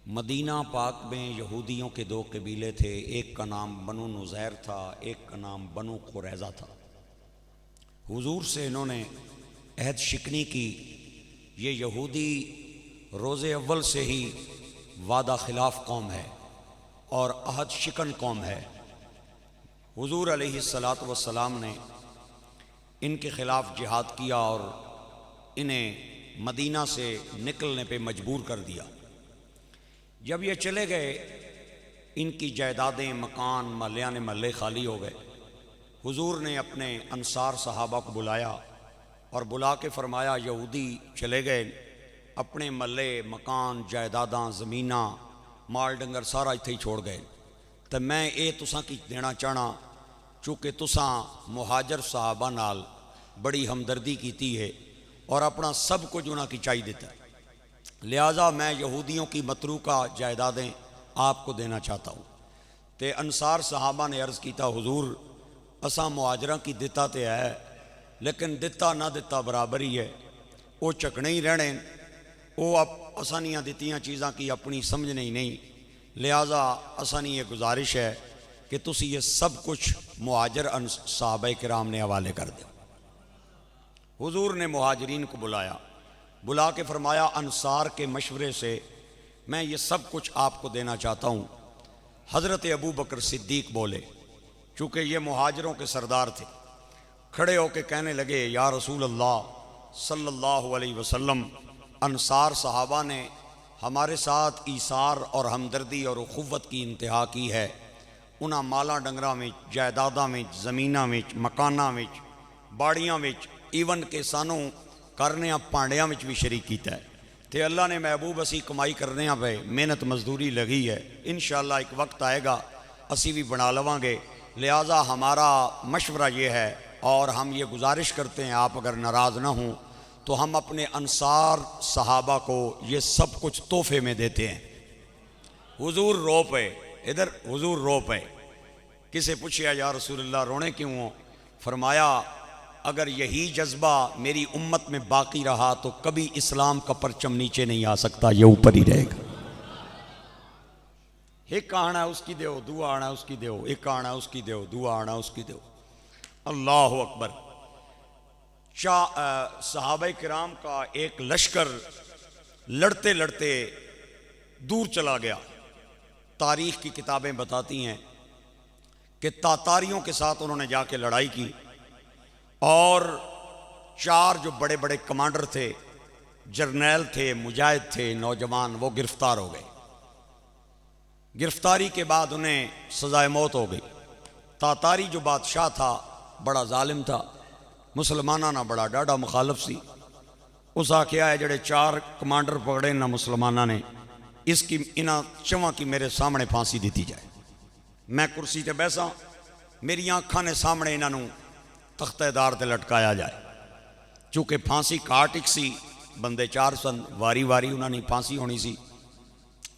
مدینہ پاک میں یہودیوں کے دو قبیلے تھے، ایک کا نام بنو نزیر تھا، ایک کا نام بنو قریظہ تھا۔ حضور سے انہوں نے عہد شکنی کی۔ یہ یہودی روز اول سے ہی وعدہ خلاف قوم ہے اور عہد شکن قوم ہے۔ حضور علیہ الصلاۃ والسلام نے ان کے خلاف جہاد کیا اور انہیں مدینہ سے نکلنے پہ مجبور کر دیا۔ جب یہ چلے گئے، ان کی جائیدادیں، مکان، محلیان محلے خالی ہو گئے۔ حضور نے اپنے انصار صحابہ کو بلایا اور بلا کے فرمایا، یہودی چلے گئے، اپنے محلے، مکان، جائیداداں، زمیناں، مال ڈنگر سارا اتھے ہی چھوڑ گئے۔ تو میں یہ تساں کی دینا چاہنا، چونکہ تساں مہاجر صحابہ نال بڑی ہمدردی کیتی ہے اور اپنا سب کچھ انہاں کی چاہی دیتا ہے، لہٰذا میں یہودیوں کی متروکہ جائیدادیں آپ کو دینا چاہتا ہوں۔ تے انصار صحابہ نے عرض کیتا، حضور اساں مہاجراں کی دیتا تے ہے، لیکن دیتا نہ دیتا برابر ہی ہے، وہ چکنے ہی رہنے، وہ اسانیاں دیتیاں چیزاں کی اپنی سمجھنے ہی نہیں، لہٰذا اسانی یہ گزارش ہے کہ تسی یہ سب کچھ مہاجر صحابہ کرام نے حوالے کر دیں۔ حضور نے مہاجرین کو بلا کے فرمایا، انصار کے مشورے سے میں یہ سب کچھ آپ کو دینا چاہتا ہوں۔ حضرت ابو بکر صدیق بولے، چونکہ یہ مہاجروں کے سردار تھے، کھڑے ہو کے کہنے لگے، یا رسول اللہ صلی اللہ علیہ وسلم، انصار صحابہ نے ہمارے ساتھ ایثار اور ہمدردی اور اخوت کی انتہا کی ہے۔ انہاں مالاں ڈنگراں میں، جائیداداں میں، زمیناں میں، مکاناں میں، باڑیاں میں، ایون کہ سانوں کرنے پانڈیاں میں بھی شریک کیتا ہے۔ تے اللہ نے محبوب اسی کمائی کرنے پہ محنت مزدوری لگی ہے، انشاءاللہ ایک وقت آئے گا اسی بھی بنا لواں گے، لہٰذا ہمارا مشورہ یہ ہے اور ہم یہ گزارش کرتے ہیں، آپ اگر ناراض نہ ہوں تو ہم اپنے انصار صحابہ کو یہ سب کچھ تحفے میں دیتے ہیں۔ حضور رو پے، ادھر حضور رو پے۔ کسے پوچھیا، یا رسول اللہ رونے کیوں ہو؟ فرمایا، اگر یہی جذبہ میری امت میں باقی رہا تو کبھی اسلام کا پرچم نیچے نہیں آ سکتا، یہ اوپر ہی رہے گا۔ ایک آنا اس کی دیو، دعا آنا اس کی دیو، ایک آنا اس کی دیو، دعا آنا اس کی دیو۔ اللہ اکبر۔ صحابہ کرام کا ایک لشکر لڑتے لڑتے دور چلا گیا۔ تاریخ کی کتابیں بتاتی ہیں کہ تاتاریوں کے ساتھ انہوں نے جا کے لڑائی کی اور 4 جو بڑے بڑے کمانڈر تھے، جرنیل تھے، مجاہد تھے، نوجوان، وہ گرفتار ہو گئے۔ گرفتاری کے بعد انہیں سزائے موت ہو گئی۔ تاتاری جو بادشاہ تھا بڑا ظالم تھا، مسلمانہ نہ بڑا ڈاڈا مخالف سی۔ اس آکھیا ہے جڑے 4 کمانڈر پکڑے نہ مسلمانہ نے، اس کی انہاں چواں کی میرے سامنے پھانسی دیتی جائے۔ میں کرسی تے بیساں، میری آنکھاں نے سامنے انہاں تختہ دار تے لٹکایا جائے۔ چونکہ پھانسی کاٹک سی، بندے 4 سن، واری واری انہاں نے پھانسی ہونی سی۔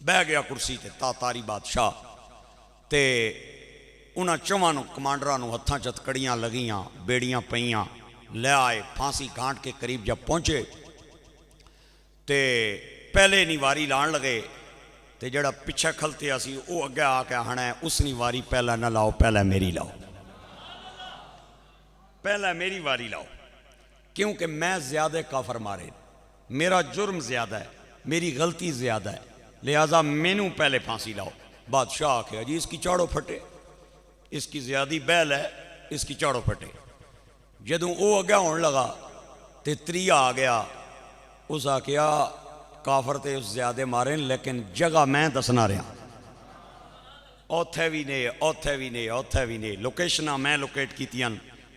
بہ گیا کرسی تے تاتاری بادشاہ تے انہاں 4 کمانڈرانوں ہتھاں چتکڑیاں لگیاں، بیڑیاں پئیاں، لے آئے پھانسی گھانٹ کے قریب جب پہنچے تے پہلے نی واری لان لگے تے جڑا پچھے کھلتے اسی وہ اگے آ کے آنا ہے، اس نی واری پہلا نہ لاؤ، پہلا میری لاؤ، پہلا میری واری لاؤ، کیونکہ میں زیادہ کافر مارے، میرا جرم زیادہ ہے، میری غلطی زیادہ ہے، لہٰذا مینوں پہلے پھانسی لاؤ۔ بادشاہ آکھیا، جی اس کی چاڑو پھٹے، اس کی زیادی بیل ہے، اس کی چاڑو پھٹے۔ جدوں وہ اگے ہون لگا تے 3 آ گیا، اس آکھیا کافر تے اس زیادہ مارے لیکن جگہ میں دسنا رہا، اوتھے بھی نے، اوتھے بھی نے، اوتھے بھی نے، لوکیشنہ میں لوکیٹ کیتیاں،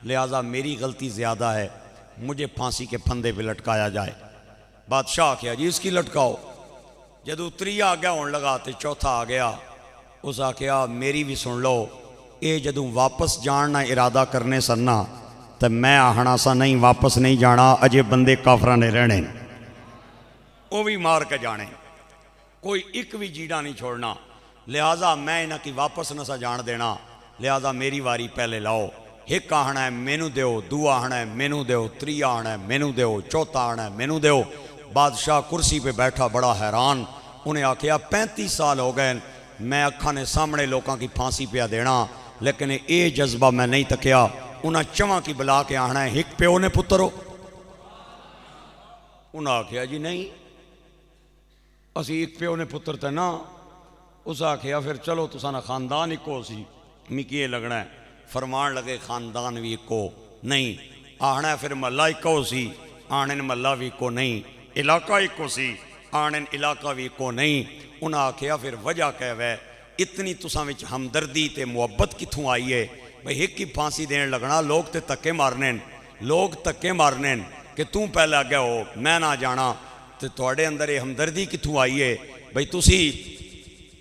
لہٰذا میری غلطی زیادہ ہے، مجھے پھانسی کے پھندے پہ لٹکایا جائے۔ بادشاہ کیا جی اس کی لٹکاؤ۔ جدو 3 آگیا ہون لگا تے 4تھا آ گیا، اس آکھیا میری بھی سن لو، اے جدو واپس جاننا ارادہ کرنے سننا تو میں آہنا سا نہیں واپس نہیں جانا، اجے بندے کافرہ نے رہنے، وہ بھی مار کے جانے، کوئی ایک بھی جیڑا نہیں چھوڑنا، لہٰذا میں انہاں کی واپس نہ سا جان دینا، لہٰذا میری واری پہلے لاؤ۔ ایک آہنا ہے مینو دیو، 2 آہنا ہے مینو دیو، 3 آہنا ہے مینو دیو، 4تھا آہنا ہے مینو دیو۔ بادشاہ کرسی پہ بیٹھا بڑا حیران، انہیں آکھیا 35 سال ہو گئے میں اکھاں نے سامنے لوکاں کی پھانسی پیا دینا لیکن اے جذبہ میں نہیں تکیا. انہاں چواں کی بلا کے آنا ہے ہک پیو نے پتر ہو. انہاں آکھیا جی نہیں اسی ایک پیو نے پتر تے نا. اس آکھیا پھر چلو تسانا خاندان ایکو سی مکیے لگنا ہے. فرمان لگے خاندان بھی ایکو نہیں آنا ہے. پھر محلہ ایکو سی آنے محلہ بھی ایکو نہیں. علاقہ ایکو سی آنے علاقہ بھی ایکو نہیں. انہاں آکھیا پھر وجہ کہوے اتنی تساں وچ ہمدردی تے محبت کتھوں آئی ہے بھئی ایک کی پھانسی دین لگنا. لوگ تے تکے مارنین لوگ تکے مارنین کہ توں پہلے آگے ہو میں نہ جانا. تے تواڈے اندر یہ ہمدردی کتھوں آئی ہے بھئی تسی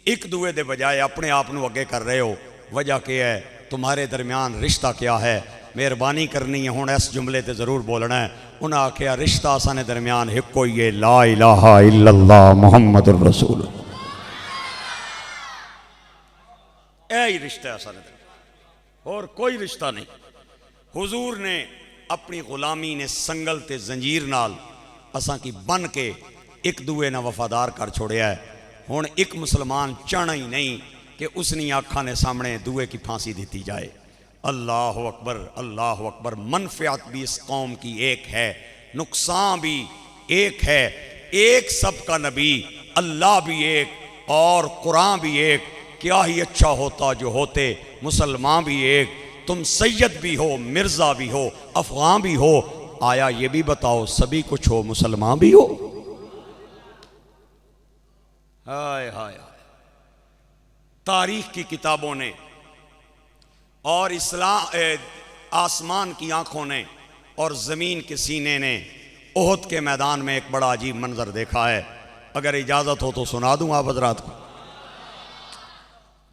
ایک دوے دے بجائے اپنے آپ نو اگے کر رہے ہو. وجہ کیا ہے تمہارے درمیان رشتہ کیا ہے. مہربانی کرنی ہے ہوں اس جملے تے ضرور بولنا ہے. انہاں آکھیا رشتہ اسانے درمیان ایک کوئی ہے لا الہ الا اللہ محمد الرسول. اے ہی رشتہ ہے اسانے درمیان اور کوئی رشتہ نہیں. حضور نے اپنی غلامی نے سنگل تے زنجیر نال اساں کی بن کے ایک دوے نہ وفادار کر چھوڑیا ہے. ہوں ایک مسلمان چاہنا ہی نہیں کہ اس نے آنکھاں نے سامنے دوے کی پھانسی دیتی جائے. اللہ اکبر اللہ اکبر. منفعت بھی اس قوم کی ایک ہے نقصان بھی ایک ہے. ایک سب کا نبی اللہ بھی ایک اور قرآن بھی ایک. کیا ہی اچھا ہوتا جو ہوتے مسلمان بھی ایک. تم سید بھی ہو مرزا بھی ہو افغان بھی ہو. آیا یہ بھی بتاؤ سبھی کچھ ہو مسلمان بھی ہو. ہائے ہائے تاریخ کی کتابوں نے اور اسلام آسمان کی آنکھوں نے اور زمین کے سینے نے احد کے میدان میں ایک بڑا عجیب منظر دیکھا ہے. اگر اجازت ہو تو سنا دوں آپ حضرات کو.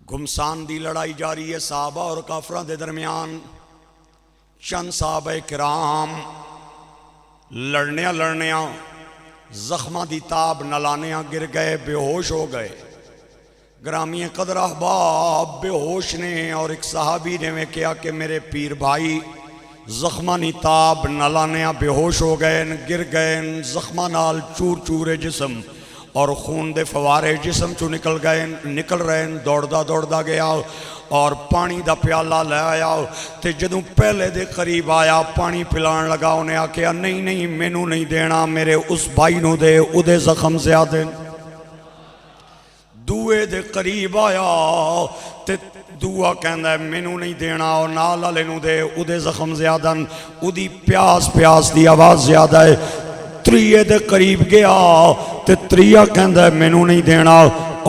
گھمسان دی لڑائی جاری ہے صحابہ اور کافراں دے درمیان. چند صحابہ کرام لڑنیاں زخماں دی تاب نلانیاں گر گئے بے ہوش ہو گئے. گرامی قدر احباب بے ہوش نے اور ایک صحابی نے میں کیا کہ میرے پیر بھائی زخماں نی تاب نلانیاں بے ہوش ہو گئے گر گئے. زخماں نال چور چورے جسم اور خون دے فوارے جسم چو نکل رہے. دوڑدا گیا اور پانی دا پیالہ لے آیا. تے جدوں پہلے دے قریب آیا پانی پلان لگا انہیں آکھیا نہیں مینوں نہیں دینا میرے اس بھائی نو دے او دے زخم زیادہ. دوے دے قریب آیا تے دعا کہندا ہے مینوں نہیں دینا اور نال والے نو دے او دے زخم زیادہ. او دی پیاس دی آواز زیادہ ہے. تریے دے قریب گیا تے تریا کہندا ہے مینوں نہیں دینا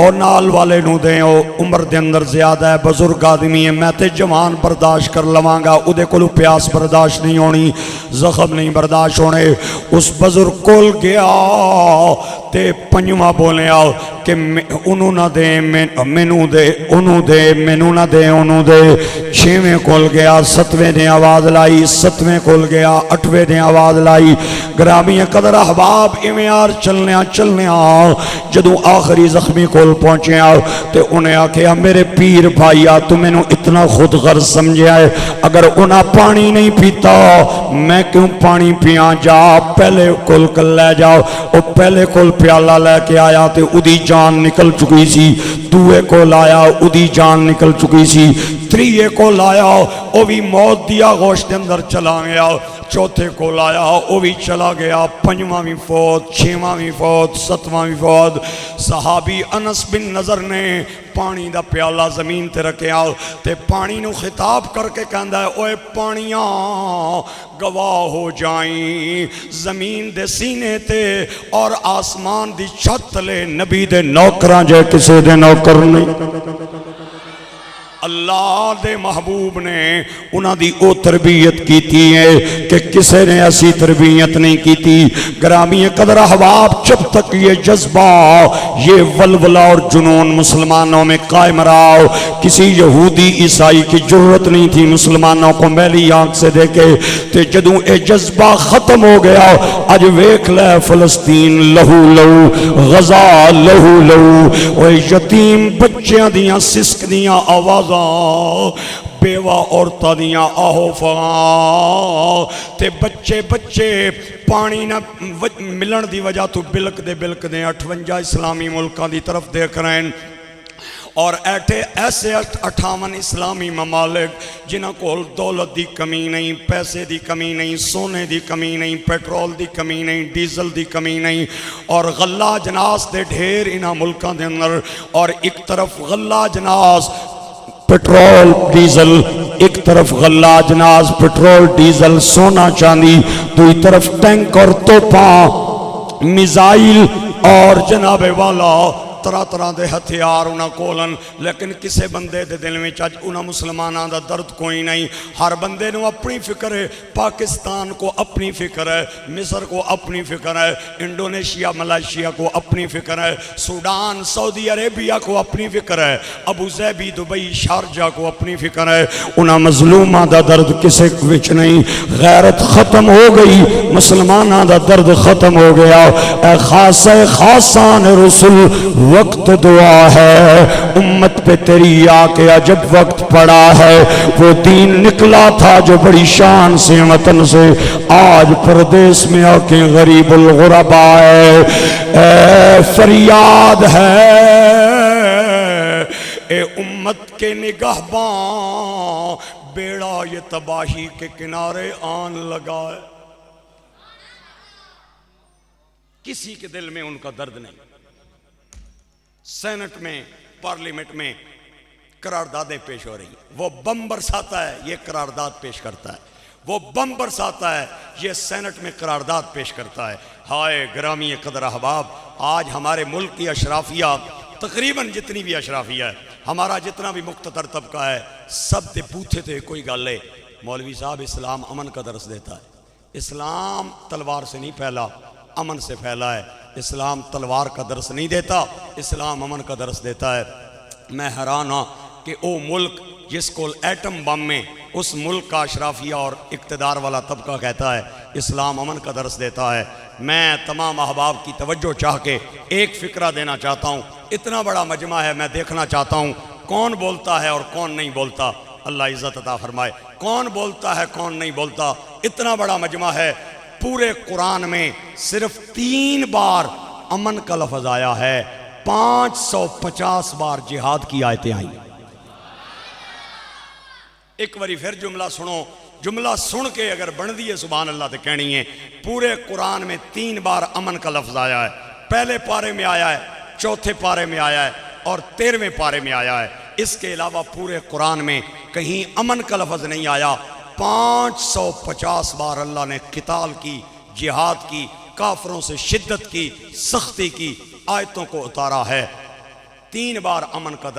اور نال والے نو دیں او عمر دے اندر زیادہ ہے بزرگ آدمی ہے میں تے جوان برداشت کر لواں گا. او دے کولو پیاس برداشت نہیں ہونی زخم نہیں برداشت ہونے. اس بزرگ کول گیا تے پنجواں بولیا کہ انہوں نہ دے مینوں دے انہوں دے مینوں نہ دے انہوں دے. چھویں کول گیا ستویں نے آواز لائی. ستویں کول گیا اٹھویں نے آواز لائی. گرامی قدر احباب ایویں چلنیاں جدوں آخری زخمی کول پہنچیا تے انہیں آکھیا میرے پیر بھائیا تو میں نو اتنا خود غرض سمجھیا ہے اگر انہاں پانی نہیں پیتا میں کیوں پانی پیاں. جا پہلے کول کل لے جاؤ. او پہلے کول پیالہ لے کے آیا تے ادی جان نکل چکی سی. دوے کول آیا ادی جان نکل چکی سی. تریے کول آیا او بھی موت دی آغوش دے اندر چلا گیا. چوتھے کول آیا او بھی چلا گیا. پنجواں بھی فوت چھواں بھی فوت ستواں بھی فوت. صحابی انس بن نظر نے پانی دا پیالہ زمین تے رکھیا تے پانی نو خطاب کر کے کہندا ہے اوے پانیاں گواہ ہو جائیں زمین دے سینے تے اور آسمان دی چھت لے نبی دے نوکراں جے کسے دے نوکر نہیں. اللہ دے محبوب نے انہاں دی او تربیت کیتی ہے کہ کسے نے ایسی تربیت نہیں کیتی. گرامی قدر احباب جب تک یہ جذبہ یہ ولولہ اور جنون مسلمانوں میں قائم رہا کسی یہودی عیسائی کی جرت نہیں تھی مسلمانوں کو میلی آنکھ سے دیکھے. تے جدوں اے جذبہ ختم ہو گیا اج ویکھ لے فلسطین لہو لہو غزہ لہو لہو. اوے یتیم بچیاں دیاں سسک دیاں آواز بیوہ عورتاں دیاں آہو فغاں تے بچے بچے پانی نہ ملن دی وجہ تو بلک دے 58 اسلامی ملکاں دی طرف دیکھ رہے ہیں اور ایسے 58 اسلامی ممالک جنہاں کو دولت دی کمی نہیں، پیسے دی کمی نہیں، سونے دی کمی نہیں، پیٹرول دی کمی نہیں، ڈیزل دی کمی نہیں، اور غلہ جناس دے ڈھیر انہاں ملکاں دے اندر، اور ایک طرف غلہ جناس پیٹرول ڈیزل، ایک طرف غلہ جناس پیٹرول ڈیزل سونا چاندی، دوئی طرف ٹینک اور توپاں میزائل اور جناب والا طرح طرح دے ہتھیار انہاں کولن، لیکن کسے بندے دے دل میں چاچ انہاں مسلماناں دا درد کوئی نہیں. ہر بندے نو اپنی فکر ہے، پاکستان کو اپنی فکر ہے، مصر کو اپنی فکر ہے، انڈونیشیا ملائیشیا کو اپنی فکر ہے، سوڈان سعودی عربیہ کو اپنی فکر ہے، ابو ظہبی دبئی شارجہ کو اپنی فکر ہے. انہاں مظلوماں دا درد کسے وچ نہیں. غیرت ختم ہو گئی، مسلماناں دا درد ختم ہو گیا. اے خاصان رسول وقت دعا ہے، امت پہ تیری آکے عجب وقت پڑا ہے. وہ دین نکلا تھا جو بڑی شان سے وطن سے، آج پردیس میں آکے غریب الغربا ہے. اے فریاد ہے اے امت کے نگہباں، بیڑا یہ تباہی کے کنارے آن لگا ہے. کسی کے دل میں ان کا درد نہیں. سینٹ میں پارلیمنٹ میں قراردادیں پیش ہو رہی ہیں، وہ بم برساتا ہے، یہ قرارداد پیش کرتا ہے. وہ بم برساتا ہے، یہ سینٹ میں قرارداد پیش کرتا ہے. ہائے گرامی قدر احباب، آج ہمارے ملک کی اشرافیہ تقریباً جتنی بھی اشرافیہ ہے، ہمارا جتنا بھی مقتدر طبقہ ہے، سب تے بوتھے تھے کوئی گل ہے. مولوی صاحب اسلام امن کا درس دیتا ہے. اسلام تلوار سے نہیں پھیلا، امن سے پھیلا ہے. اسلام تلوار کا درس نہیں دیتا، اسلام امن کا درس دیتا ہے. میں حیران ہوں کہ او ملک جس کو ایٹم بم میں اس ملک کا اشرافیہ اور اقتدار والا طبقہ کہتا ہے اسلام امن کا درس دیتا ہے. میں تمام احباب کی توجہ چاہ کے ایک فکرہ دینا چاہتا ہوں. اتنا بڑا مجمع ہے، میں دیکھنا چاہتا ہوں کون بولتا ہے اور کون نہیں بولتا. اللہ عزت عطا فرمائے. کون بولتا ہے کون نہیں بولتا. اتنا بڑا مجمع ہے. پورے قرآن میں صرف 3 بار امن کا لفظ آیا ہے، 550 بار جہاد کی آیتیں آئیں. ایک باری پھر جملہ سنو، جملہ سن کے اگر بن دیئے سبحان اللہ تے کہنی ہے. پورے قرآن میں 3 بار امن کا لفظ آیا ہے. پہلے پارے میں آیا ہے، چوتھے پارے میں آیا ہے اور 13ویں پارے میں آیا ہے. اس کے علاوہ پورے قرآن میں کہیں امن کا لفظ نہیں آیا. 550 بار اللہ نے قتال کی، جہاد کی، کافروں سے شدت کی، سختی کی آیتوں کو اتارا ہے. 3 بار امن کا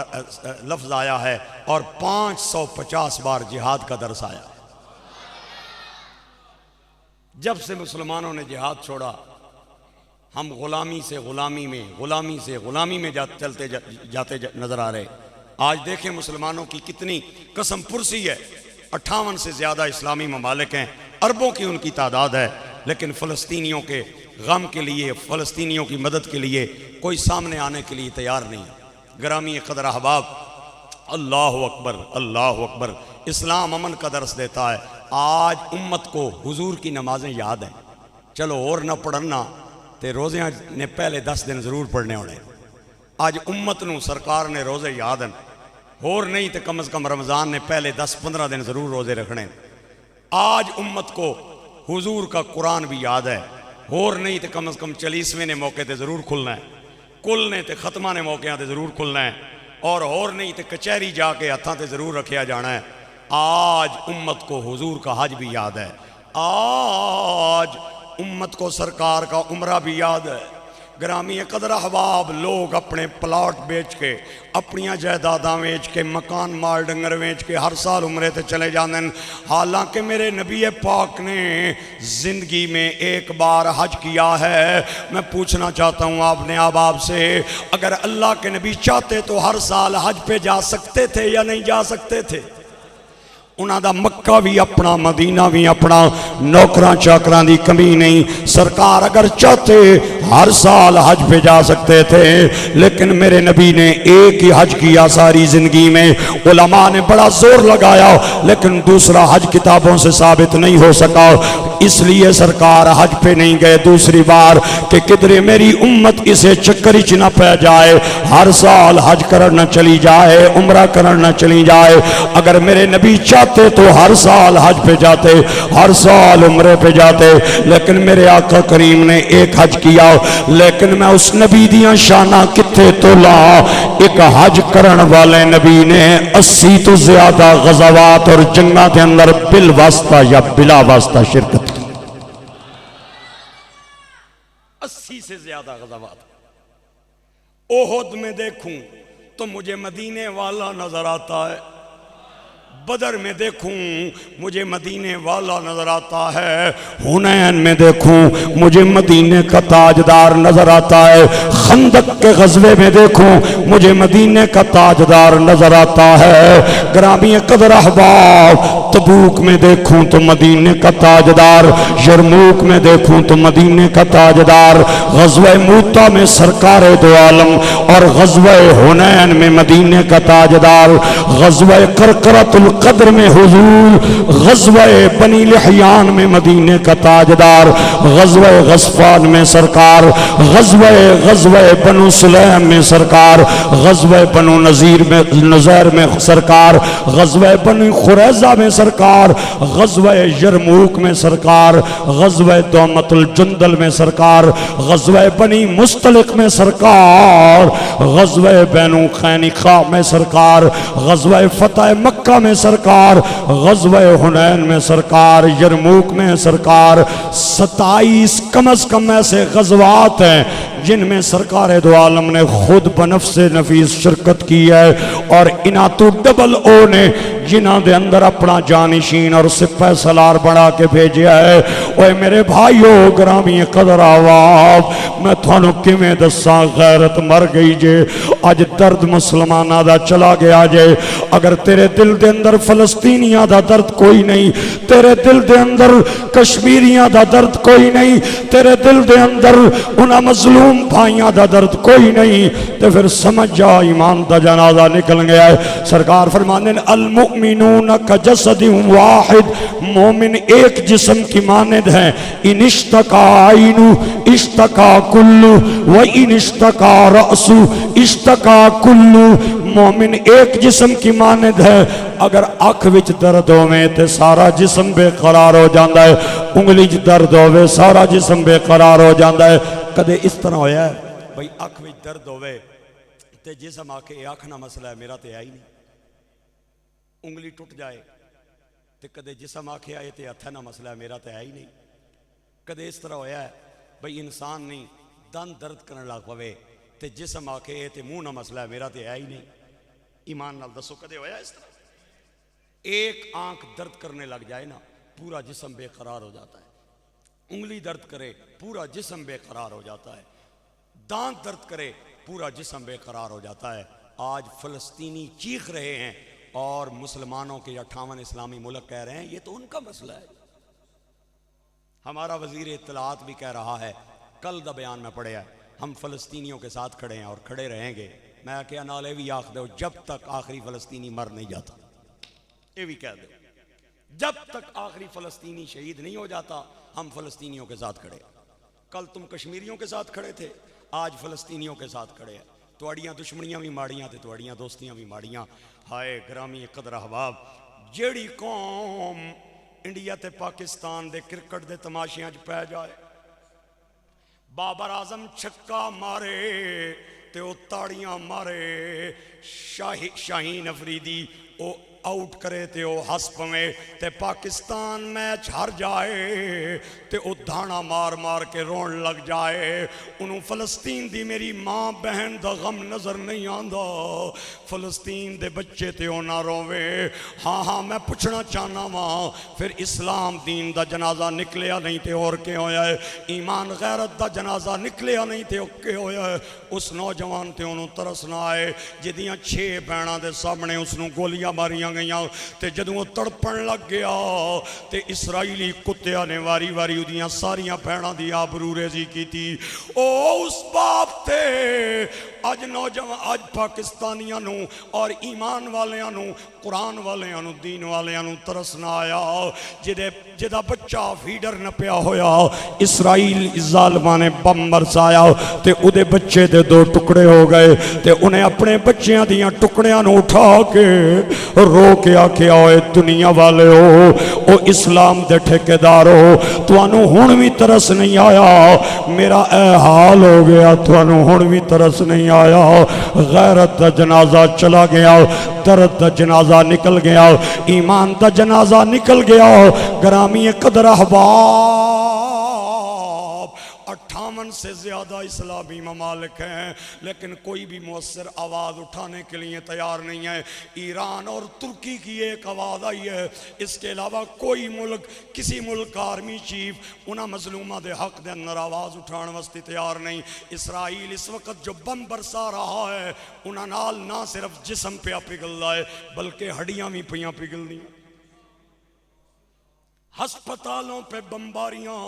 لفظ آیا ہے اور 550 بار جہاد کا درس آیا. جب سے مسلمانوں نے جہاد چھوڑا، ہم غلامی سے غلامی میں، غلامی سے غلامی میں چلتے جاتے نظر آ رہے. آج دیکھیں مسلمانوں کی کتنی قسم پرسی ہے. 58 سے زیادہ اسلامی ممالک ہیں، اربوں کی ان کی تعداد ہے، لیکن فلسطینیوں کے غم کے لیے، فلسطینیوں کی مدد کے لیے کوئی سامنے آنے کے لیے تیار نہیں ہے. گرامی قدر احباب، اللہ اکبر اللہ اکبر. اسلام امن کا درس دیتا ہے. آج امت کو حضور کی نمازیں یاد ہیں. چلو اور نہ پڑھنا تے روزے نے پہلے 10 دن ضرور پڑھنے ہونے. آج امت نو سرکار نے روزے یاد ہیں، اور نہیں تے کم از کم رمضان نے پہلے 10-15 دن ضرور روزے رکھنے. آج امت کو حضور کا قرآن بھی یاد ہے، اور نہیں تے کم از کم 40ویں نے موقع تے ضرور کھلنا ہے، کل نے تے ختمہ نے موقع تے ضرور کھلنا ہے، اور نہیں تے کچہری جا کے ہتھاں تے ضرور رکھیا جانا ہے. آج امت کو حضور کا حج بھی یاد ہے. آج امت کو سرکار کا عمرہ بھی یاد ہے. گرامی قدر احباب، لوگ اپنے پلاٹ بیچ کے، اپنیاں جائیداداں بیچ کے، مکان مال ڈنگر بیچ کے ہر سال عمرے تے چلے جاندے ہیں. حالانکہ میرے نبی پاک نے زندگی میں ایک بار حج کیا ہے. میں پوچھنا چاہتا ہوں آپ نے احباب سے، اگر اللہ کے نبی چاہتے تو ہر سال حج پہ جا سکتے تھے یا نہیں جا سکتے تھے؟ انہاں دا مکہ بھی اپنا مدینہ بھی اپنا نوکراں چاکراں دی کمی نہیں سرکار اگر چاہتے ہر سال حج پہ جا سکتے تھے لیکن میرے نبی نے ایک ہی حج کیا ساری زندگی میں علماء نے بڑا زور لگایا لیکن دوسرا حج کتابوں سے ثابت نہیں ہو سکا اس لیے سرکار حج پہ نہیں گئے دوسری بار کہ کدھر میری امت اسے چکر ہی نہ پہ جائے ہر سال حج کرنا چلی جائے عمرہ کرنا چلی جائے اگر میرے نبی چاہتے تو ہر سال حج پہ جاتے ہر سال عمرے پہ جاتے لیکن میرے آقا کریم نے ایک حج کیا لیکن میں اس نبی دیاں شانہ کتے تولا ایک حج کرن والے نبی نے 80 تو زیادہ غزوات اور جنگاں کے اندر بالواسطہ یا بلا واسطہ شرکت 80 سے زیادہ غزوات احد میں دیکھوں تو مجھے مدینے والا نظر آتا ہے بدر میں دیکھوں مجھے مدینے والا نظر آتا ہے حنین میں دیکھوں مجھے مدینے کا تاجدار نظر آتا ہے خندق کے غزوے میں دیکھوں مجھے مدینے کا تاجدار نظر آتا ہے گرامی قدر احباب تبوک میں دیکھوں تو مدینے کا تاجدار یرموک میں دیکھوں تو مدینے کا تاجدار غزوہ موتا میں سرکار دو عالم اور غزوہ حنین میں مدینے کا تاجدار غزوہ کرکرۃ القدر میں حضور غزوہ بنی لحیان میں مدینے کا تاجدار غزوہ غصفان میں سرکار غزوہ بنو سلیم میں سرکار غزوہ بنو نذیر میں سرکار غزوہ بنی قریظہ میں سرکار غزوہ یرموک میں سرکار غزوہ دومت الجندل میں سرکار غزوہ بنی مستلق میں سرکار غزوہ بینو خینقہ میں سرکار غزوہ فتح مکہ میں سرکار غزوہ حنین میں سرکار یرموک میں سرکار 27 کم از کم ایسے غزوات ہیں جن میں سرکار دو عالم نے خود بنفس نفیس شرکت کی ہے اور انہاں تو ڈبل او نے جنہاں دے اندر اپنا جانشین اور سپہ سالار بڑھا کے بھیجیا ہے اوے میرے بھائیو گرامی قدر آواب میں تھانو کیویں دساں غیرت مر گئی جے اج درد مسلمانہ دا چلا گیا جے اگر تیرے دل دے اندر فلسطینیاں دا درد کوئی نہیں تیرے دل دے اندر کشمیریاں دا درد کوئی نہیں تیرے دل دے اندر انہاں مظلوم بھائیاں دا درد کوئی نہیں تو پھر سمجھ جا ایمان دا جنازہ نکل گیا ہے سرکار فرمانے المؤمنون کا جسد واحد مومن ایک جسم کی مانند ہے ان اشتکا عینو اشتکا کلو و ان اشتکا رأسو اشتکا کلو مومن ایک جسم کی مانند ہے اگر آنکھ وچ درد ہوئے تے سارا جسم بے قرار ہو جاندہ ہے انگلی وچ درد ہوئے سارا جسم بے قرار ہو جاندہ ہے کدے اس طرح ہویا ہے بھئی آنکھ وچ درد ہوئے تے جسم آکے آنکھ نہ مسئلہ ہے میرا تے آئی نہیں انگلی ٹوٹ جائے تے کدے جسم آکے آئے تے ہتھ نہ مسئلہ ہے میرا تے آئی نہیں کدے اس طرح ہویا ہے بھئی انسان نہیں دن درد کرنے لگ پوے تے جسم آکے تے منہ نہ مسئلہ ہے میرا تے آئی نہیں ایمان نال دسو کدے ہویا اس طرح ایک آنکھ درد کرنے لگ جائے نا پورا جسم بے قرار ہو جاتا ہے انگلی درد کرے پورا جسم بے قرار ہو جاتا ہے دانت درد کرے پورا جسم بے قرار ہو جاتا ہے آج فلسطینی چیخ رہے ہیں اور مسلمانوں کے 58 اسلامی ملک کہہ رہے ہیں یہ تو ان کا مسئلہ ہے ہمارا وزیر اطلاعات بھی کہہ رہا ہے کل دا بیان میں پڑھے ہے ہم فلسطینیوں کے ساتھ کھڑے ہیں اور کھڑے رہیں گے میں کیا نالے بھی آخ دو جب تک آخری فلسطینی مر نہیں جاتا یہ بھی کہہ دو جب تک آخری فلسطینی شہید نہیں ہو جاتا ہم فلسطینیوں کے ساتھ کھڑے کل تم کشمیریوں کے ساتھ کھڑے تھے آج فلسطینیوں کے ساتھ کھڑے ہیں توڑیاں دشمنیاں بھی ماڑیاں تے توڑیاں دوستیاں بھی ماڑیاں ہائے گرامی قدر احباب جیڑی قوم انڈیا تے پاکستان دے کرکٹ دے تماشیاں چ پہ جائے بابر اعظم چھکا مارے تے او تاڑیاں مارے شاہین افریدی او آؤٹ کرے تے او ہس پویں تے پاکستان میچ ہار جائے تے او دھانا مار مار کے رون لگ جائے انہوں فلسطین دی میری ماں بہن دا غم نظر نہیں آندا فلسطین دے بچے تے او نہ روے ہاں میں پوچھنا چاہنا ماں پھر اسلام دین دا جنازہ نکلیا نہیں تے اور کے ہویا ہے ایمان غیرت دا جنازہ نکلیا نہیں تے کے ہویا ہے اس نوجوان تے انہوں ترس نہ آئے جدیاں 6 بیناں دے سامنے اس نوں گولیاں گولیاں ماریاں گئیاں تے جدوں تڑپن لگ گیا تے اسرائیلی کتیاں نے واری واری اودیاں ساریاں بہناں دی آبرو ریزی کیتی او اس باپ تے اج نوجوان اج پاکستانیاں نو اور ایمان والیاں نو قرآن والیاں نو دین والیاں نو ترس نہ آیا جدا بچہ فیڈر نہ پیا ہویا اسرائیل ظالماں نے بم برسایا تے او دے بچے دے 2 ٹکڑے ہو گئے تے انہیں اپنے بچیاں دیاں ٹکڑیاں نو اٹھا کے رو کے آکھیا ہوئے دنیا والے ہو او اسلام دے ٹھیکیدار ہو توانو ہن بھی ترس نہیں آیا میرا اے حال ہو گیا توانو ہن بھی ترس نہیں آیا غیرت دا جنازہ چلا گیا درد دا جنازہ نکل گیا ایمان دا جنازہ نکل گیا گرامی قدر احباب 58 سے زیادہ اسلامی ممالک ہیں لیکن کوئی بھی مؤثر آواز اٹھانے کے لیے تیار نہیں ہے ایران اور ترکی کی ایک آواز آئی ہے اس کے علاوہ کوئی ملک کسی ملک کا آرمی چیف انہاں مظلومہ دے حق دے اندر آواز اٹھان واسطے تیار نہیں اسرائیل اس وقت جو بم برسا رہا ہے انہاں نال نہ صرف جسم پہ پگھل رہا ہے بلکہ ہڈیاں بھی پیاں پگھل دی ہسپتالوں پہ بمباریاں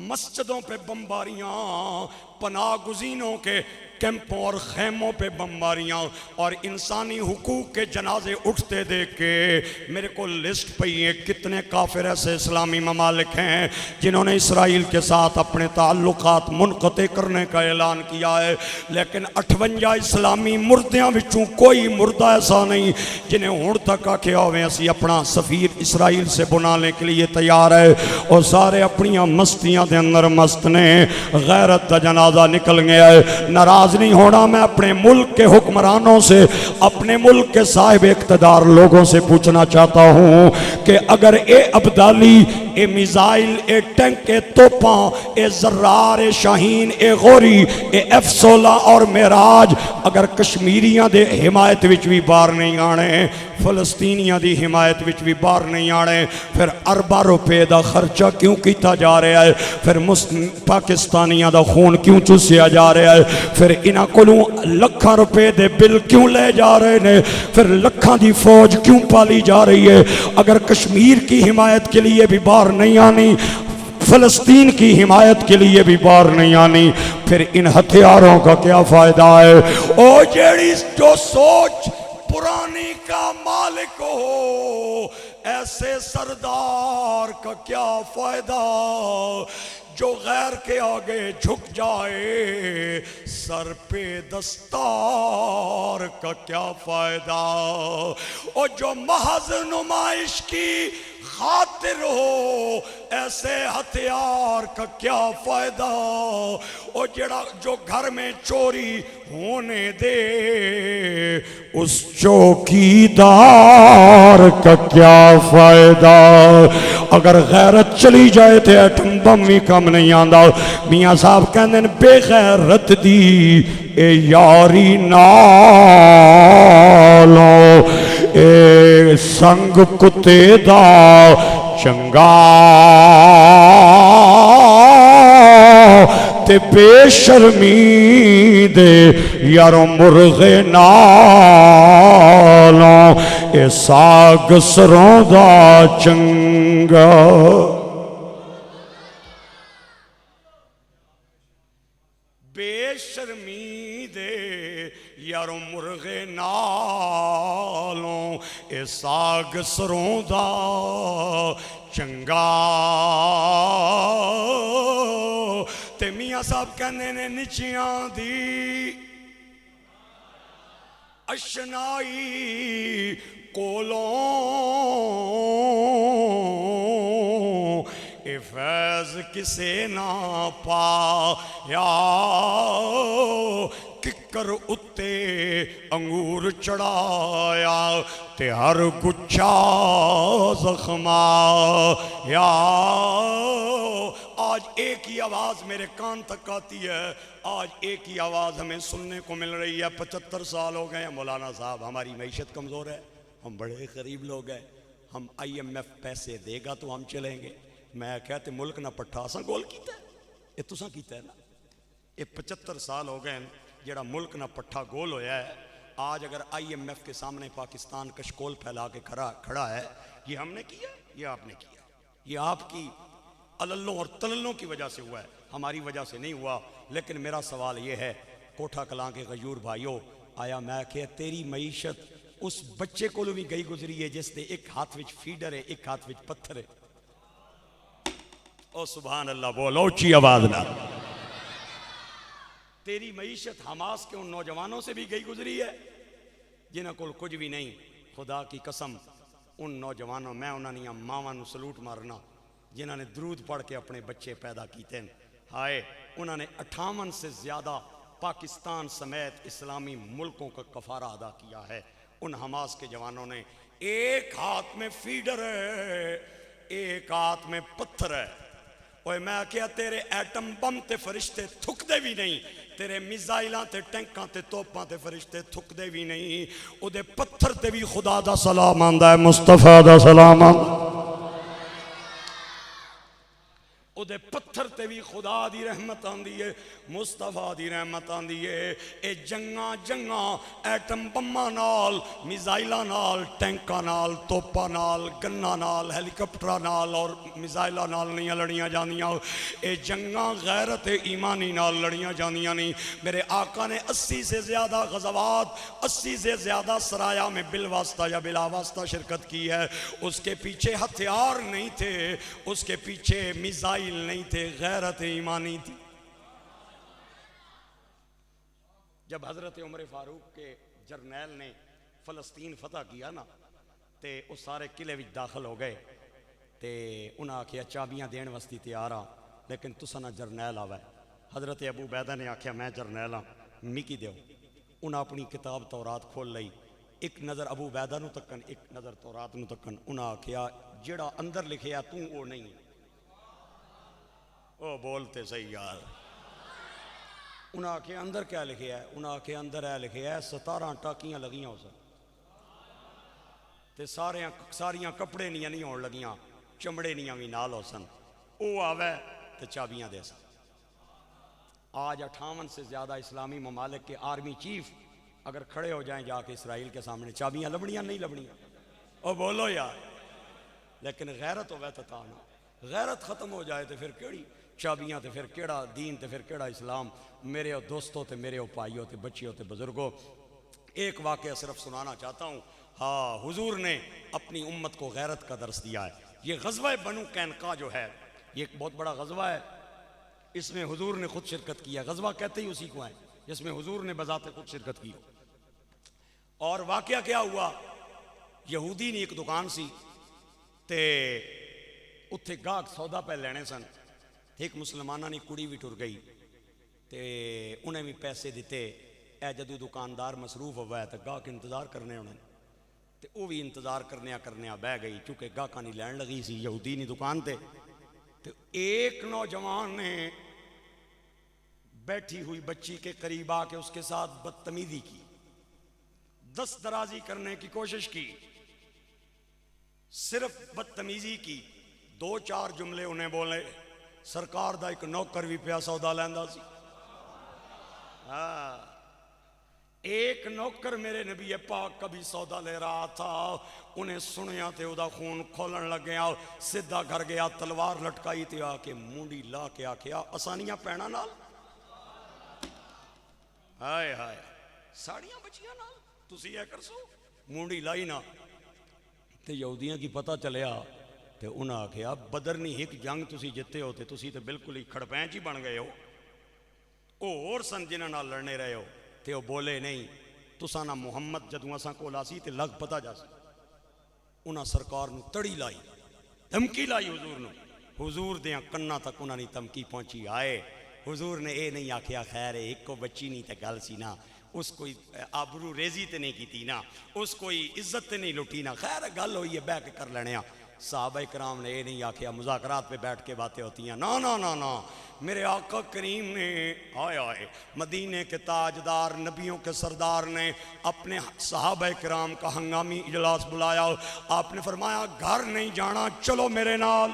مسجدوں پہ بمباریاں پناہ گزینوں کے کیمپوں اور خیموں پہ بمباریاں اور انسانی حقوق کے جنازے اٹھتے دیکھ کے میرے کو لسٹ پئی ہے کتنے کافر ایسے اسلامی ممالک ہیں جنہوں نے اسرائیل کے ساتھ اپنے تعلقات منقطع کرنے کا اعلان کیا ہے لیکن 58 اسلامی مردیاں وچوں کوئی مردہ ایسا نہیں جنہیں ہن تک آکھیا ہوئے اسی اپنا سفیر اسرائیل سے بنانے کے لیے تیار ہے اور سارے اپنیاں مستیاں دے اندر مست نے غیرت دا جنازہ نکل گیا ہے ناراض نہیں ہونا میں اپنے ملک کے حکمرانوں سے اپنے ملک کے صاحب اقتدار لوگوں سے پوچھنا چاہتا ہوں کہ اگر اے ابدالی اے میزائل اے ٹینک اے توپاں اے زرار اے شاہین اے غوری اے F-16 اور معراج اگر کشمیریاں دے حمایت وچ بھی باہر نہیں آنے فلسطینیاں دی حمایت وچ بھی باہر نہیں آنے پھر ارباں روپے دا خرچہ کیوں کیتا جا رہا ہے پھر پاکستانیاں دا خون کیوں چوسیا جا رہا ہے پھر انہاں کولوں لکھاں روپے دے بل کیوں لے جا رہے نے پھر لکھاں دی فوج کیوں پالی جا رہی ہے اگر کشمیر کی حمایت کے لیے بھی باہر نہیں آنی فلسطین کی حمایت کے لیے بھی باہر نہیں آنی پھر ان ہتھیاروں کا کیا فائدہ ہے او جیڑی جو سوچ پرانی کا مالک ہو ایسے سردار کا کیا فائدہ جو غیر کے آگے جھک جائے سر پہ دستار کا کیا فائدہ اور جو محض نمائش کی خاطر ہو ایسے ہتھیار کا کیا فائدہ اور جو گھر میں چوری ہونے دے اس چوکیدار کا کیا فائدہ اگر غیرت چلی جائے تو ایٹم بم بھی کم نہیں آندا میاں صاحب کہندے نے بے غیرت دی اے یاری نالو اے سنگ کتے دا چنگا تے بے شرمی دے یارو مرغ نالوں اے ساگ سروں دا چنگا بے شرمی دے یارو مرغ نالوں اے ساگ سروں دا چنگا تے میاں صاحب کہنے نے نچیاں دی اشنائی کولوں اے فیض کسے نہ پایا ککر اتے انگور چڑھایا تے ہر گچھا زخما یا آج ایک ہی آواز میرے کان تک آتی ہے آج ایک ہی آواز ہمیں سننے کو مل رہی ہے 75 سال ہو گئے ہیں مولانا صاحب ہماری معیشت کمزور ہے ہم بڑے غریب لوگ ہیں ہم IMF پیسے دے گا تو ہم چلیں گے میں کہتے ملک نہ پٹھا اساں گول کیتا ہے یہ تساں کیتا ہے نا یہ 75 سال ہو گئے ہیں جڑا ملک نہ پٹھا گول ہویا ہے آج اگر IMF کے سامنے پاکستان کشکول پھیلا کے کھڑا ہے، یہ ہم نے کیا، یہ آپ نے کیا، یہ آپ کی عللوں اور تللوں کی وجہ سے ہوا ہے، ہماری وجہ سے نہیں ہوا۔ لیکن میرا سوال یہ ہے کوٹھا کلاں کے غیور بھائیو، آیا میں کہ تیری معیشت اس بچے کو بھی گئی گزری ہے جس نے ایک ہاتھ وچ فیڈر ہے ایک ہاتھ وچ پتھر ہے؟ او سبحان اللہ، بولو اونچی آواز نال۔ تیری معیشت حماس کے ان نوجوانوں سے بھی گئی گزری ہے جنہاں کول کچھ بھی نہیں۔ خدا کی قسم ان نوجوانوں، میں انہاں نے ماواں نو سلوٹ مارنا جنہاں نے درود پڑھ کے اپنے بچے پیدا کیتے ہیں۔ ہائے، انہوں نے 58 سے زیادہ پاکستان سمیت اسلامی ملکوں کا کفارہ ادا کیا ہے۔ ان حماس کے جوانوں نے ایک ہاتھ میں فیڈر ہے ایک ہاتھ میں پتھر ہے۔ اوے میں کیا تیرے ایٹم بم تے فرشتے تھک دے بھی نہیں، تیرے میزائلاں تے ٹینکاں تے توپاں تے فرشتے تھک دے بھی نہیں، او دے پتھر تے بھی خدا دا سلام آندا ہے، مصطفیٰ دا سلام آندا ہے، او دے پتھر تے بھی خدا دی رحمت آندی ہے، مصطفیٰ دی رحمت آندی ہے۔ اے جنگاں ایٹم بماں نال، میزائلاں نال، ٹینکاں نال، توپاں نال، گناں نال، ہیلی کاپٹراں نال اور میزائلاں نال نہیں لڑیاں جاندیاں، اے جنگاں غیرت ایمانی نال لڑیاں جاندیاں نہیں۔ میرے آقا نے 80 سے زیادہ غزوات، 80 سے زیادہ سرایا میں بالواسطہ یا بلا واسطہ شرکت کی ہے۔ اس کے پیچھے ہتھیار نہیں تھے، اس کے پیچھے میزائل نہیں تھے، غیرت ایمانی تھی۔ جب حضرت عمر فاروق کے جرنیل نے فلسطین فتح کیا نا تے وہ سارے قلعے وچ داخل ہو گئے تے انہاں آکھیا چابیاں دین واسطے تیار ہاں لیکن تساں نہ جرنیل آوے۔ حضرت ابو عبیدہ نے آکھیا میں جرنیل ہاں مکی دیو۔ انہاں اپنی کتاب تورات کھول لئی، ایک نظر ابو عبیدہ نو تکن ایک نظر تورات نو تکن، انہاں آکھیا جڑا اندر لکھیا تو وہ نہیں۔ او بولتے صحیح یار۔ انہاں آکھیا اندر کیا لکھیا ہے؟ انہاں آکھیا اندر ہے لکھیا ہے 17 ٹاکیاں لگیاں ہو سن تے ساریاں کپڑے نہیں ہون لگیاں، چمڑے نہیں بھی نال ہو سن، او آوے تے چابیاں دے سن۔ آج 58 سے زیادہ اسلامی ممالک کے آرمی چیف اگر کھڑے ہو جائیں جا کے اسرائیل کے سامنے، چابیاں لبنیاں نہیں لبنیاں؟ او بولو یار۔ لیکن غیرت ہوئے تو تانا، غیرت ختم ہو جائے تو پھر کیڑی چابیاں تے پھر کیڑا دین تے پھر کیڑا اسلام۔ میرے دوستوں تے میرے بھائیوں تے بچیوں تے بزرگوں، ایک واقعہ صرف سنانا چاہتا ہوں۔ ہاں، حضور نے اپنی امت کو غیرت کا درس دیا ہے۔ یہ غزوہ بنو قینقاع جو ہے یہ ایک بہت بڑا غزوہ ہے، اس میں حضور نے خود شرکت کیا۔ غزوہ کہتے ہی اسی کو ہے جس میں حضور نے بذات خود شرکت کی۔ اور واقعہ کیا ہوا، یہودی نے ایک دکان سی تے اتھے گاہک سودا پہ لینے سن، ایک مسلمانہ نے کڑی بھی ٹر گئی تے انہیں بھی پیسے دیتے۔ اے جدو دکاندار مصروف ہوا ہے تو گاہک انتظار کرنے انہیں تے وہ بھی انتظار کرنے بہ گئی، چونکہ گاہکاں نہیں لین لگی سی یہودی نہیں دکان تے۔ تو ایک نوجوان نے بیٹھی ہوئی بچی کے قریب آ کے اس کے ساتھ بدتمیزی کی، دست درازی کرنے کی کوشش کی، صرف بدتمیزی کی۔ 2-4 جملے انہیں بولے، سرکار دا ایک نوکر بھی پیا سودا لیندا سی۔ ایک نوکر میرے نبی پاک کا بھی سودا لے رہا تھا، انہیں سنیا تے او دا خون کھولن لگ گیا، سیدھا گھر گیا، تلوار لٹکائی تے آ کے مونڈی لا کے آکھیا آسانیاں پینا نال، ہائے ہائے ساڑیاں بچیاں نال تسی اے کر سو، مونڈی لائی نا تے یہودیاں کی پتہ چلیا تے انہاں آکھیا بدر نہیں ایک جنگ تسی جتے ہو تے تسی تے بالکل ہی کھڑپینچ ہی بن گئے ہو، اور سن جنہاں نال لڑنے رہے ہو تے وہ بولے نہیں تساں نہ محمد جدوں اساں کول آسی تے لگ پتہ جا سی۔ انہاں سرکار نو تڑی لائی، دھمکی لائی حضور نو، حضور دیاں کناں تک انہاں دی دھمکی پہنچی۔ آئے حضور نے اے نہیں آکھیا خیر ہے ایک کو بچی نہیں تے گل سی نا، اس کوئی آبرو ریزی تے نہیں کیتی نا، اس کوئی عزت تے نہیں لٹی نا، خیر گل ہوئی ہے بہ کے کر لینے۔ صحابہ کرام نے اے نہیں آکھیا مذاکرات پہ بیٹھ کے باتیں ہوتی ہیں، نا نا نا نا، میرے آقا کریم نے آئے مدینے کے تاجدار نبیوں کے سردار نے اپنے صحابہ کرام کا ہنگامی اجلاس بلایا۔ آپ نے فرمایا گھر نہیں جانا، چلو میرے نال۔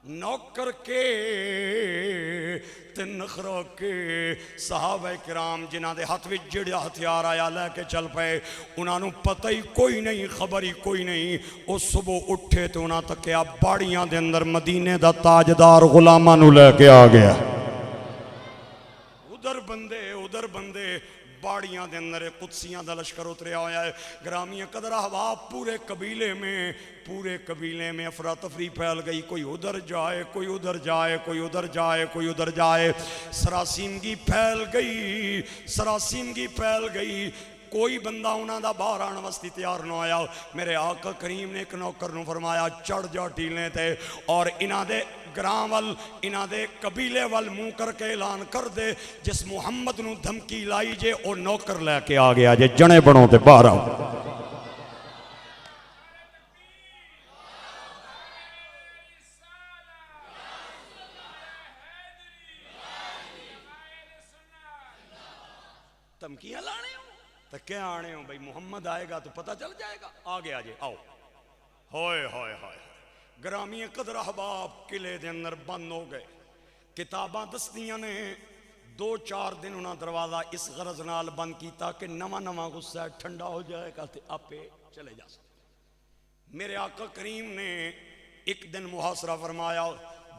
نوکر کے تے نخرا کے صحابہ کرام جنہ دے ہاتھ وچ جڑا ہتھیار آیا لے کے چل پئے انہاں نوں پتہ ہی کوئی نہیں خبر ہی کوئی نہیں او صبح اٹھے تے انہاں تکیا باڑیاں دے اندر مدینے دا تاجدار غلاماں نوں لے کے آ گیا ادھر بندے باڑیاں دے اندر قدسیاں دا لشکر اتریا ہویا ہے گرامی قدر احباب پورے قبیلے میں افراتفری پھیل گئی کوئی ادھر جائے کوئی ادھر جائے کوئی ادھر جائے کوئی ادھر جائے سراسیمگی پھیل گئی کوئی بندہ انہاں دا باہر آن واسطے تیار نہ آیا میرے آقا کریم نے ایک نوکر نوں فرمایا چڑھ جا ٹیلے تے اور انہاں دے گراں ول انہاں دے قبیلے ول منہ کر کے اعلان کر دے جس محمد نوں دھمکی لائی جے او نوکر لے کے آ گیا جے جنے بنو تے باہر آؤ دھمکیاں لانے ہو تو کیا آنے ہو بھائی محمد آئے گا تو پتہ چل جائے گا آ گیا جے آؤ ہوئے گرامی قدر احباب قلعے دے اندر بند ہو گئے کتاباں دستیاں نے 2-4 دن انہاں دروازہ اس غرض نال بند کیتا کہ نواں غصہ ٹھنڈا ہو جائے گا تے آپے چلے جا سکتے میرے آقا کریم نے ایک دن محاصرہ فرمایا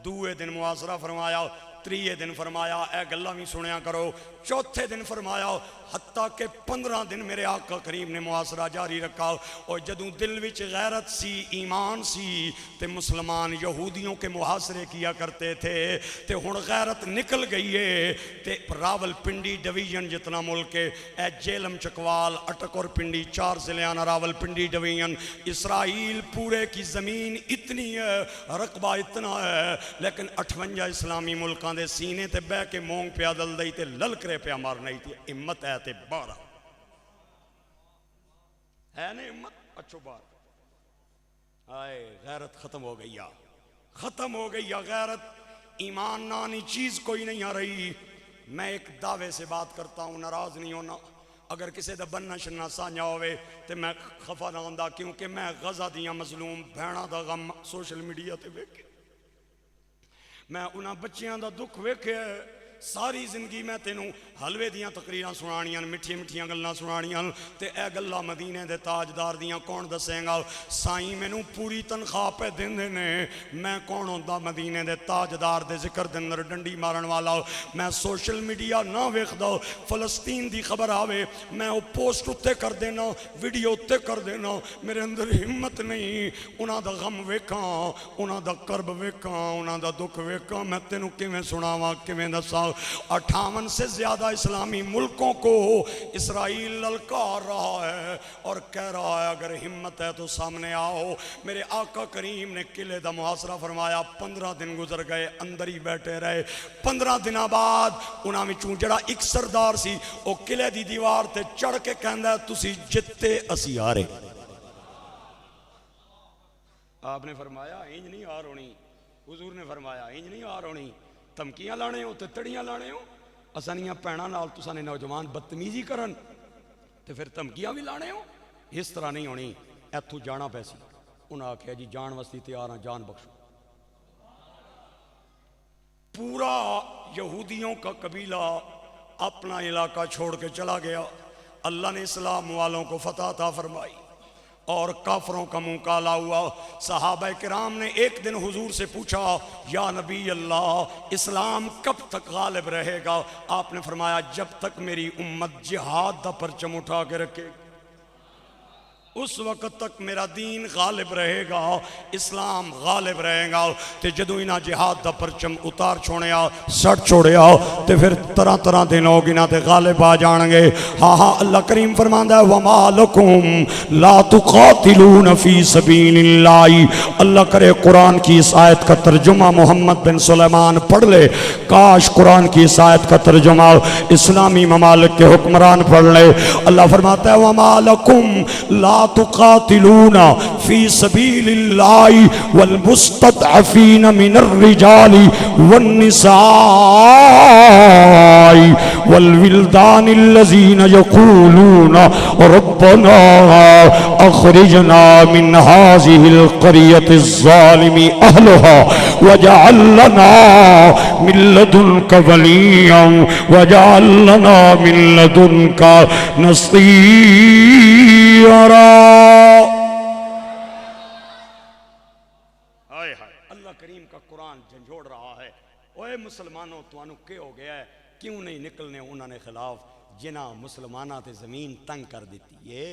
دوے دن محاصرہ فرمایا تریے دن فرمایا اے گلہ بھی سنیا کرو چوتھے دن فرمایا حتیٰ کہ 15 دن میرے آقا کریم نے محاصرہ جاری رکھا اور جدوں دل وچ غیرت سی ایمان سی تے مسلمان یہودیوں کے محاصرے کیا کرتے تھے تے ہن غیرت نکل گئی ہے تے راول پنڈی ڈویژن جتنا ملک ہے اے جیلم چکوال اٹک اور پنڈی 4 ضلعانہ راول پنڈی ڈویژن اسرائیل پورے کی زمین اتنی ہے رقبہ اتنا ہے لیکن 58 اسلامی ملکاں دے سینے تے بہ کے مونگ پیا دل دئی تے للکرے پیا مار نہیں تھی امت ہے تے 12 ہے نا امت اچھو بار آئے غیرت ختم ہو گئی غیرت ایمان نانی چیز کوئی نہیں آ رہی میں ایک دعوے سے بات کرتا ہوں ناراض نہیں ہونا اگر کسی دا بننا شننا سانیا ہوئے تے میں خفا نہ ہوندا کیونکہ میں غزہ دیاں مظلوم بہنا دا غم سوشل میڈیا تے ویکھے میں انہاں بچیاں دا دکھ ویکھے ساری زندگی میں تینوں حلوے دیاں تقریراں سنانیاں مٹھیاں گلاں سنانیاں تے اے گلاں مدینے دے تاجدار دیاں کون دسیں گا سائیں مینوں پوری تنخواہ پہ دیندے نے میں کون ہوندا مدینے دے تاجدار دے ذکر دے اندر ڈنڈی مارن والا میں سوشل میڈیا نہ ویکھدا فلسطین دی خبر آوے میں او پوسٹ اتے کر دینا ویڈیو اتے کر دینا میرے اندر ہمت نہیں انہاں دا غم ویکھاں انہاں دا کرب ویکھاں انہاں دا دکھ ویکھاں میں تینوں کیویں سناواں کیویں دساں 58 سے زیادہ اسلامی ملکوں کو اسرائیل للکار رہا ہے اور کہہ رہا ہے اگر ہمت ہے تو سامنے آؤ میرے آقا کریم نے قلعے دا محاصرہ فرمایا 15 دن گزر گئے اندر ہی بیٹھے رہے 15 دنوں بعد انہاں وچوں جڑا ایک سردار سی او قلعے دی دیوار تے چڑھ کے کہندا ہے تسی جتے اسی آ رہے آپ نے فرمایا انج نہیں آ رونی حضور نے فرمایا انج نہیں آ رونی دھمکیاں لانے ہو تے تڑیاں لانے ہو اسانیاں پیڑاں نال تساں نے نوجوان بدتمیزی کرن تے پھر دھمکیاں بھی لانے ہو اس طرح نہیں ہونی ایتھوں جانا پیسی انہاں آکھیا جی جان واسطے تیار ہاں جان بخشو پورا یہودیوں کا قبیلہ اپنا علاقہ چھوڑ کے چلا گیا اللہ نے اسلام والوں کو فتح عطا فرمائی اور کافروں کا منہ کالا ہوا صحابہ کرام نے ایک دن حضور سے پوچھا یا نبی اللہ اسلام کب تک غالب رہے گا آپ نے فرمایا جب تک میری امت جہاد دا پرچم اٹھا کے رکھے اس وقت تک میرا دین غالب رہے گا اسلام غالب رہے گا تے جدوں انہاں جہاد دا پرچم اتار چھوڑیا سٹ چھوڑیا تے پھر طرح دے لوگ انہاں تے غالب آ جان گے ہاں اللہ کریم فرماندا ہے وما لکم لا تقاتلون فی سبیل اللہ اللہ کرے قرآن کی اس آیت کا ترجمہ محمد بن سلیمان پڑھ لے کاش قرآن کی اس آیت کا ترجمہ اسلامی ممالک کے حکمران پڑھ لے اللہ فرماتا ہے وما لکم لا تقاتلون فی سبیل اللہ والمستضعفین من الرجال والنساء والولدان الذین یقولون ربنا اخرجنا من هذه القرية الظالم اهلها واجعل لنا من لدنك وليا واجعل لنا من لدنك نصيرا. اللہ کریم کا قرآن جھنجھوڑ رہا ہے. اوے مسلمانوں توانو کے ہو گیا ہے, کیوں نہیں نکلنے انہوں نے خلاف جنہ مسلمانہ تے زمین تنگ کر دیتی ہے,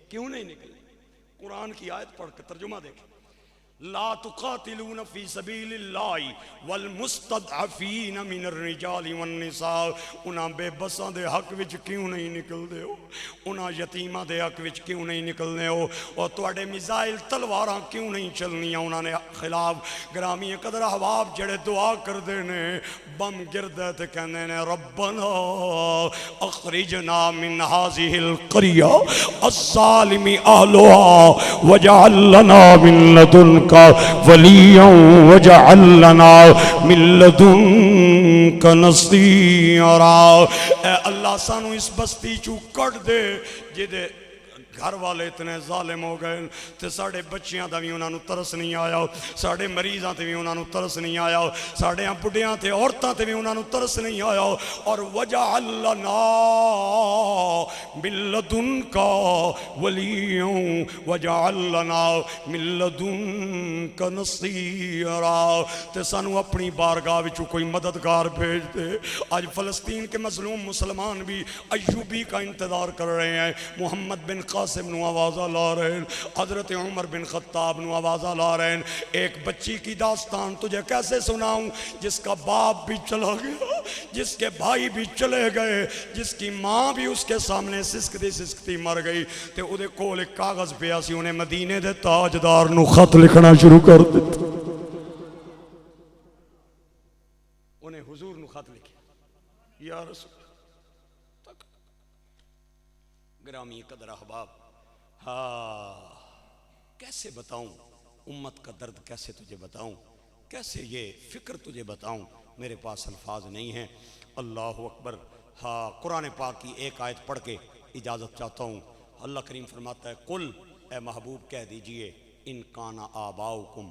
کیوں نہیں نکلنے؟ قرآن کی آیت پڑھ کے ترجمہ دیکھیں. لا تقاتلون فی سبیل اللہ والمستضعفین من الرجال والنساء. انہاں بے بساں دے حق وچ کیوں نہیں نکل دے ہو؟ انہاں یتیماں دے حق وچ کیوں نہیں نکلنے ہو؟ اور تواڈے میزائل تلواراں کیوں نہیں چلنیاں انہاں نے خلاف؟ گرامی قدر احباب جڑے دعا کر دے نے بم گردے تے کہندے نے ربنا اخرجنا من هذه القرية الظالم اهلها واجعل لنا من لدنك وليا واجعل لنا من لدنك نصيرا. اے اللہ سانو اس بستی چوں کٹ دے جدے گھر والے اتنے ظالم ہو گئے تے ساڑے بچیاں دا بھی انہاں نو ترس نہیں آیا, ساڑے مریضاں تے بھی انہاں نو ترس نہیں آیا, ساڑے بڑھیاں تے عورتاں تے بھی انہاں نو ترس نہیں آیا. اور وجعل لنا من لدنک ولیا وجعل لنا من لدنک نصیرا. تے سانو اپنی بارگاہ وچوں کوئی مددگار بھیج دے. آج فلسطین کے مظلوم مسلمان بھی ایوبی کا انتظار کر رہے ہیں. محمد بن قاسم نو آوازہ لا رہے ہیں, حضرت عمر بن خطاب نو آوازہ لا رہے ہیں. ایک بچی کی داستان تجھے کیسے سناؤں جس کا باپ بھی چلا گیا, جس کے بھائی بھی چلے گئے, جس کی ماں بھی اس کے سامنے سسکتی مر گئی. تے او دے کول ایک کاغذ پیا سی, انہیں مدینے دے تاجدار نو خط لکھنا شروع کر دیتا. انہیں حضور نو خط لکھیا, یا رسول گرامی قدر احباب. کیسے بتاؤں امت کا درد, کیسے تجھے بتاؤں, کیسے یہ فکر تجھے بتاؤں, میرے پاس الفاظ نہیں ہیں. اللہ اکبر. قرآن پاک کی ایک آیت پڑھ کے اجازت چاہتا ہوں. اللہ کریم فرماتا ہے قل, اے محبوب کہہ دیجئے, ان کانا آباؤکم,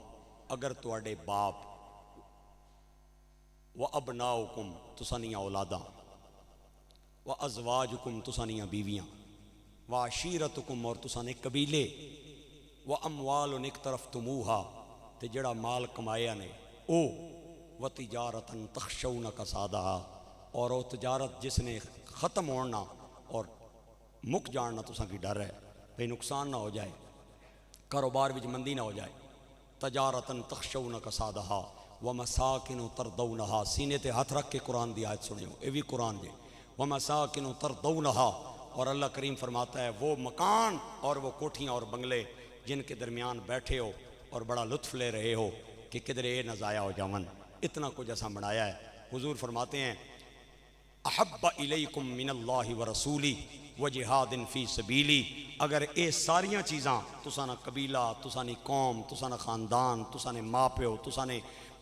اگر تواڈے باپ, و ابناؤکم تسانیاں اولاداں, و ازواجکم تسانیاں بیویاں, وعشیرتکم اور تسانے قبیلے, واموال اقترفتموہا تے جڑا مال کمایا نے او, وتجارتاً تخشون کسادہا اور او تجارت جس نے ختم ہونا اور مک جاننا تساں کی ڈر ہے بھئی نقصان نہ ہو جائے, کاروبار وچ مندی نہ ہو جائے. تجارتاً تخشون کسادہا ومساکن ترضونہا. سینے تے ہاتھ رکھ کے قرآن دی آیت سنیو, اے بھی قرآن جے. ومساکن ترضونہا, اور اللہ کریم فرماتا ہے وہ مکان اور وہ کوٹھیاں اور بنگلے جن کے درمیان بیٹھے ہو اور بڑا لطف لے رہے ہو کہ کدھر اے نہ ضائع ہو جاون, اتنا کچھ ایسا بنایا ہے. حضور فرماتے ہیں احب الیکم من اللہ ورسولی وجہاد فی سبیلی. اگر اے ساریاں چیزاں تسانہ قبیلہ, تسانی قوم, تسانہ خاندان, تسانے ماں پیو, تسانے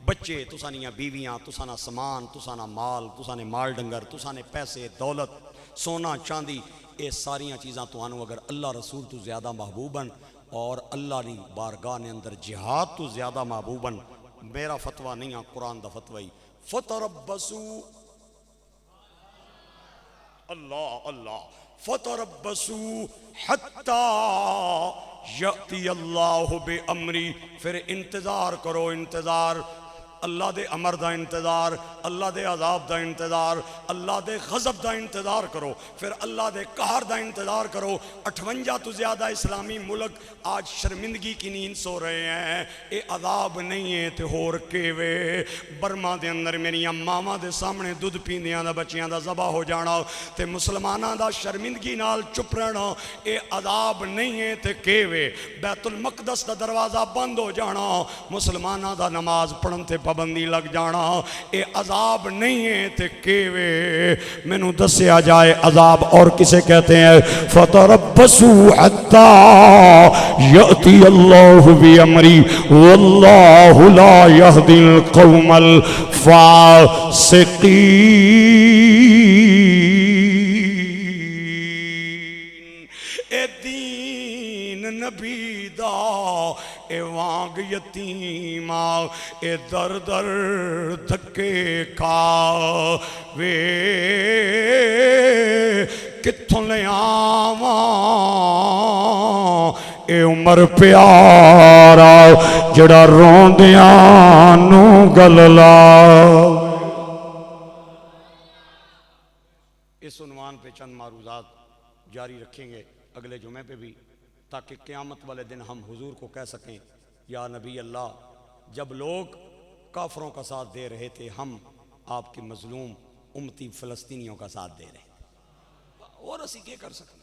بچے, تسانیاں بیویاں, تسانہ سامان, تسانہ مال, تسانے مال ڈنگر, تسانے پیسے دولت, سونا چاندی, اے ساریاں چیزاں تو آنو اگر اللہ رسول تو زیادہ محبوباً اور اللہ نے بارگاہ نے اندر جہاد تو زیادہ محبوباً. میرا فتوہ نہیں ہے, قرآن دا فتوی. فتربصوا, اللہ اللہ, فتربصوا حتی یأتی اللہ بامری. پھر انتظار کرو, انتظار, اللہ دے امر دا انتظار, اللہ دے عذاب دا انتظار, اللہ دے غضب دا انتظار کرو, پھر اللہ دے قہر دا انتظار کرو. 58 تو زیادہ اسلامی ملک آج شرمندگی کی نیند سو رہے ہیں. اے عذاب نہیں ہے تے ہور کیوے. برما دے اندر میری ماما دے سامنے دودھ پیندیاں دا بچیاں دا ذبح ہو جانا تے مسلماناں دا شرمندگی نال چپ رہنا, اے عذاب نہیں ہے تے کیوے. بیت المقدس دا دروازہ بند ہو جانا, مسلماناں دا نماز پڑھن تے پابندی لگ جانا اے عذاب نہیں ہے تے کیوے مینوں دسیا جائے عذاب اور کسے کہتے ہیں فتربصوا حتى يأتي الله بأمري والله لا يهدي القوم الفاسقين اے دین نبی دا اے وانگ یتیم اے در در دھکے کھا وے کتھوں لے آواں اے عمر پیارا جڑا روندیاں نو گل لا اس عنوان پہ چند معروضات جاری رکھیں گے اگلے جمعے پہ بھی تاکہ قیامت والے دن ہم حضور کو کہہ سکیں یا نبی اللہ جب لوگ کافروں کا ساتھ دے رہے تھے ہم آپ کے مظلوم امتی فلسطینیوں کا ساتھ دے رہے تھے اور اسی کیا کر سکتے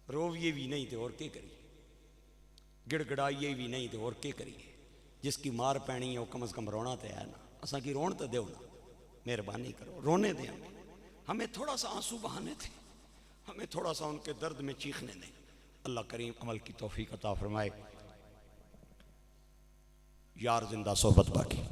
رویے بھی نہیں تھے اور کیا کریے گڑ گڑائیے بھی نہیں تھے اور کیا کریے جس کی مار پینی ہے وہ کم از کم رونا تے ہے نا اساں کی رون تے دیو نا مہربانی کرو رونے دیں ہمیں تھوڑا سا آنسو بہانے تھے ہمیں تھوڑا سا ان کے درد میں چیخنے دیں اللہ کریم عمل کی توفیق عطا فرمائے یار زندہ صحبت باقی